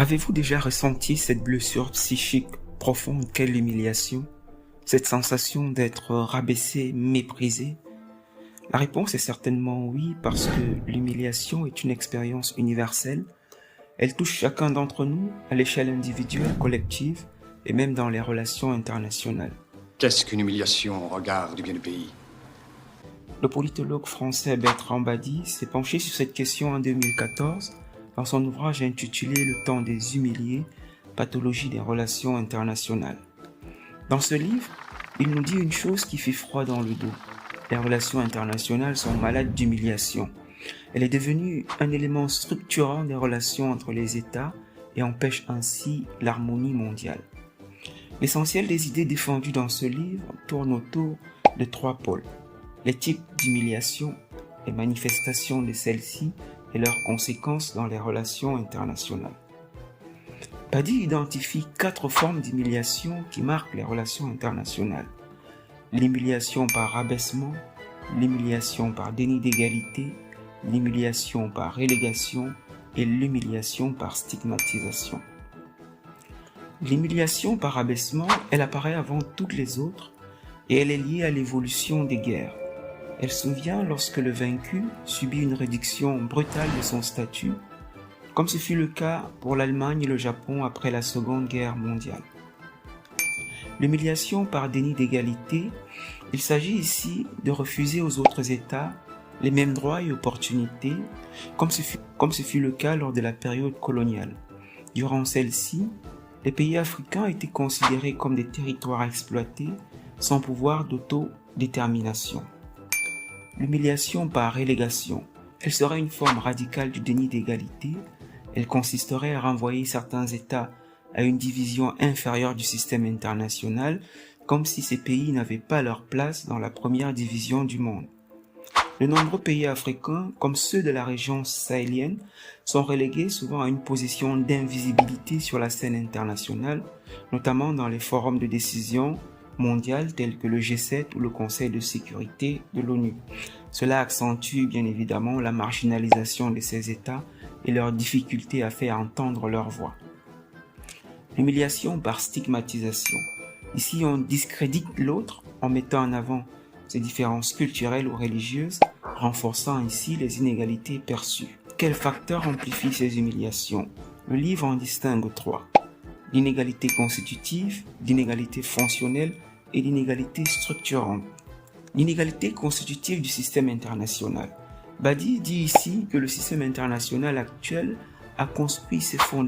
Avez-vous déjà ressenti cette blessure psychique profonde qu'est l'humiliation? Cette sensation d'être rabaissé, méprisé? La réponse est certainement oui, parce que l'humiliation est une expérience universelle. Elle touche chacun d'entre nous à l'échelle individuelle, collective et même dans les relations internationales. Qu'est-ce qu'une humiliation au regard du bien du pays? Le politologue français Bertrand Badi s'est penché sur cette question en 2014 dans son ouvrage intitulé Le temps des humiliés, pathologie des relations internationales. Dans ce livre, il nous dit une chose qui fait froid dans le dos. Les relations internationales sont malades d'humiliation. Elle est devenue un élément structurant des relations entre les États et empêche ainsi l'harmonie mondiale. L'essentiel des idées défendues dans ce livre tourne autour de trois pôles: les types d'humiliation, les manifestations de celles-ci et leurs conséquences dans les relations internationales. Badi identifie 4 formes d'humiliation qui marquent les relations internationales: l'humiliation par abaissement, l'humiliation par déni d'égalité, l'humiliation par relégation et l'humiliation par stigmatisation. L'humiliation par abaissement, elle apparaît avant toutes les autres et elle est liée à l'évolution des guerres. Elle survient lorsque le vaincu subit une réduction brutale de son statut, comme ce fut le cas pour l'Allemagne et le Japon après la Seconde Guerre mondiale. L'humiliation par déni d'égalité, il s'agit ici de refuser aux autres États les mêmes droits et opportunités, comme ce fut le cas lors de la période coloniale. Durant celle-ci, les pays africains étaient considérés comme des territoires exploités sans pouvoir d'autodétermination. L'humiliation par relégation, elle serait une forme radicale du déni d'égalité. Elle consisterait à renvoyer certains États à une division inférieure du système international, comme si ces pays n'avaient pas leur place dans la première division du monde. De nombreux pays africains, comme ceux de la région sahélienne, sont relégués souvent à une position d'invisibilité sur la scène internationale, notamment dans les forums de décision mondiales tels que le G7 ou le Conseil de sécurité de l'ONU. Cela accentue bien évidemment la marginalisation de ces États et leur difficulté à faire entendre leur voix. L'humiliation par stigmatisation. Ici, on discrédite l'autre en mettant en avant ses différences culturelles ou religieuses, renforçant ainsi les inégalités perçues. Quels facteurs amplifient ces humiliations? Le livre en distingue 3. L'inégalité constitutive, l'inégalité fonctionnelle et l'inégalité structurante. L'inégalité constitutive du système international. Badi dit ici que le système international actuel a construit ses fondations